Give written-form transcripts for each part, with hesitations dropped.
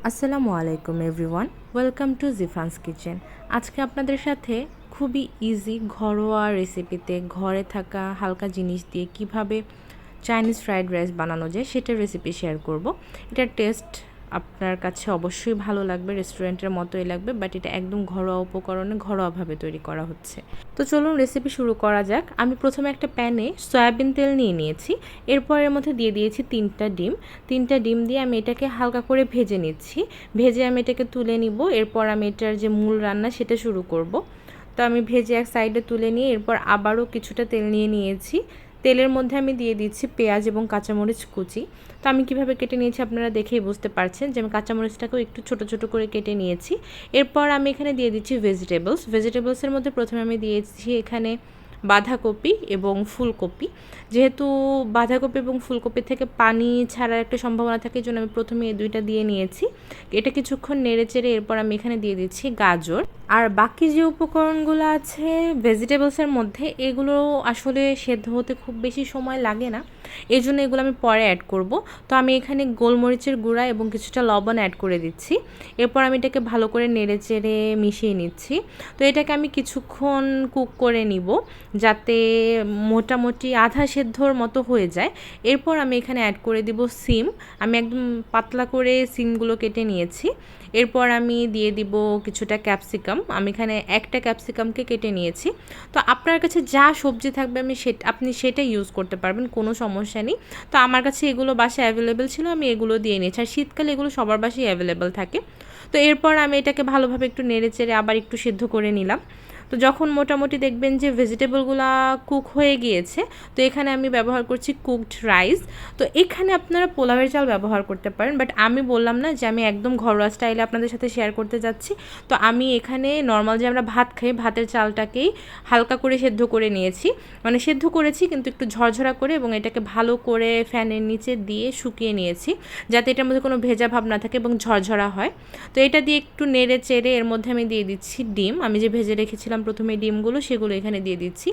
আসসালামু আলাইকুম everyone, welcome to জিফানস kitchen. আজকে আপনাদের সাথে খুবই ইজি ঘরোয়া রেসিপিতে ঘরে থাকা হালকা জিনিস দিয়ে কিভাবে চাইনিজ ফ্রাইড রাইস বানানো যায় সেটার রেসিপি শেয়ার করব। এটার টেস্ট আপনার কাছে অবশ্যই ভালো লাগবে, রেস্টুরেন্টের মতোই লাগবে, বাট এটা একদম ঘরোয়া উপকরণে ঘরোয়াভাবে তৈরি করা হচ্ছে। তো চলুন রেসিপি শুরু করা যাক। আমি প্রথমে একটা প্যানে সয়াবিন তেল নিয়ে নিয়েছি, এরপর এর মধ্যে দিয়ে দিয়েছি তিনটা ডিম দিয়ে আমি এটাকে হালকা করে ভেজে নিচ্ছি। ভেজে আমি এটাকে তুলে নিব। এরপর আমি এটার যে মূল রান্না সেটা শুরু করব। তো আমি ভেজে এক সাইডে তুলে নিয়ে এরপর আবারও কিছুটা তেল নিয়ে নিয়েছি। তেলের মধ্যে আমি দিয়ে দিচ্ছি পেঁয়াজ এবং কাঁচামরিচ কুচি। তো আমি কিভাবে কেটে নিয়েছি আপনারা দেখেই বুঝতে পারছেন যে আমি কাঁচামরিচটাকেও একটু ছোট ছোট করে কেটে নিয়েছি। এরপর আমি এখানে দিয়ে দিচ্ছি ভেজিটেবলসের মধ্যে প্রথমে আমি দিয়েছি এখানে বাঁধাকপি এবং ফুলকপি। যেহেতু বাঁধাকপি এবং ফুলকপি থেকে পানি ছাড়ার একটা সম্ভাবনা থাকে, এই জন্য আমি প্রথমে এই দুইটা দিয়ে নিয়েছি। এটা কিছুক্ষণ নেড়ে চেড়ে এরপর আমি এখানে দিয়ে দিচ্ছি গাজর। আর বাকি যে উপকরণগুলো আছে ভেজিটেবলসের মধ্যে, এগুলো আসলে সেদ্ধ হতে খুব বেশি সময় লাগে না, এই জন্য এগুলো আমি পরে অ্যাড করব। তো আমি এখানে গোলমরিচের গুঁড়া এবং কিছুটা লবণ অ্যাড করে দিচ্ছি। এরপর আমি এটাকে ভালো করে নেড়ে চেড়ে মিশিয়ে নিচ্ছি। তো এটাকে আমি কিছুক্ষণ কুক করে নিব যাতে মোটামুটি আধা সেদ্ধর মতো হয়ে যায়। এরপর আমি এখানে অ্যাড করে দিব সিম। আমি একদম পাতলা করে সিমগুলো কেটে নিয়েছি। এরপর আমি দিয়ে দিব কিছুটা ক্যাপসিকাম। আমি এখানে একটা ক্যাপসিকামকে কেটে নিয়েছি। তো আপনার কাছে যা সবজি থাকবে আপনি সেটা ইউজ করতে পারবেন, কোনো সমস্যা নেই। তো আমার কাছে এগুলো বাসায় অ্যাভেলেবেল ছিল, আমি এগুলো দিয়ে নিয়েছি। আর শীতকালে এগুলো সবার বাসায় অ্যাভেলেবেল থাকে। তো এরপর আমি এটাকে ভালোভাবে একটু নেড়ে চেড়ে আবার একটু সিদ্ধ করে নিলাম। তো যখন মোটামুটি দেখবেন যে ভেজিটেবলগুলো কুক হয়ে গিয়েছে, তো এখানে আমি ব্যবহার করছি কুকড রাইস। তো এখানে আপনারা পোলাওয়ের চাল ব্যবহার করতে পারেন, বাট আমি বললাম না যে আমি একদম ঘরোয়া স্টাইলে আপনাদের সাথে শেয়ার করতে যাচ্ছি। তো আমি এখানে নর্মাল যে আমরা ভাত খাই ভাতের চালটাকেই হালকা করে সেদ্ধ করে নিয়েছি, মানে সেদ্ধ করেছি কিন্তু একটু ঝরঝরা করে, এবং এটাকে ভালো করে ফ্যানের নিচে দিয়ে শুকিয়ে নিয়েছি যাতে এটার মধ্যে কোনো ভেজা ভাব না থাকে এবং ঝরঝরা হয়। তো এটা দিয়ে একটু নেড়ে চেড়ে এর মধ্যে আমি দিয়ে দিচ্ছি ডিম। আমি যে ভেজে রেখেছিলাম প্রথমে ডিমগুলো, সেগুলো এখানে দিয়ে দিচ্ছি।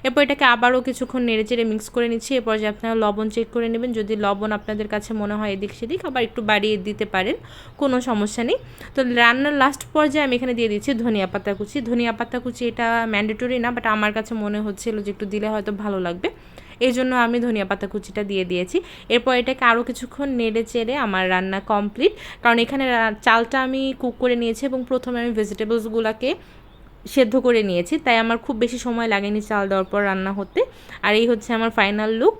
এরপর এটাকে আবারও কিছুক্ষণ নেড়ে চেড়ে মিক্স করে নিচ্ছি। এরপর যে আপনারা লবণ চেক করে নেবেন, যদি লবণ আপনাদের কাছে মনে হয় এদিক সেদিক আবার একটু বাড়িয়ে দিতে পারেন, কোনো সমস্যা নেই। তো রান্নার লাস্ট পর্যায়ে আমি এখানে দিয়ে দিচ্ছি ধনিয়া পাতা কুচি। ধনিয়া পাতা কুচি এটা ম্যান্ডেটরি না, বাট আমার কাছে মনে হচ্ছিল যে একটু দিলে হয়তো ভালো লাগবে, এই জন্য আমি ধনিয়া পাতা কুচিটা দিয়ে দিয়েছি। এরপর এটাকে আরও কিছুক্ষণ নেড়ে চেড়ে আমার রান্না কমপ্লিট, কারণ এখানে চালটা আমি কুক করে নিয়েছি এবং প্রথমে আমি ভেজিটেবলসগুলোকে সেদ্ধ করে নিয়েছি, তাই আমার খুব বেশি সময় লাগেনি চাল দেওয়ার পর রান্না হতে। আর এই হচ্ছে আমার ফাইনাল লুক।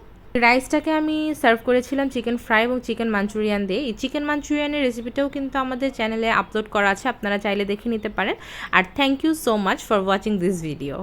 রাইসটাকে আমি সার্ভ করেছিলাম চিকেন ফ্রাই এবং চিকেন মাঞ্চুরিয়ান দিয়ে। এই চিকেন মাঞ্চুরিয়ানের রেসিপিটাও কিন্তু আমাদের চ্যানেলে আপলোড করা আছে, আপনারা চাইলে দেখে নিতে পারেন। আর thank you so much for watching this video.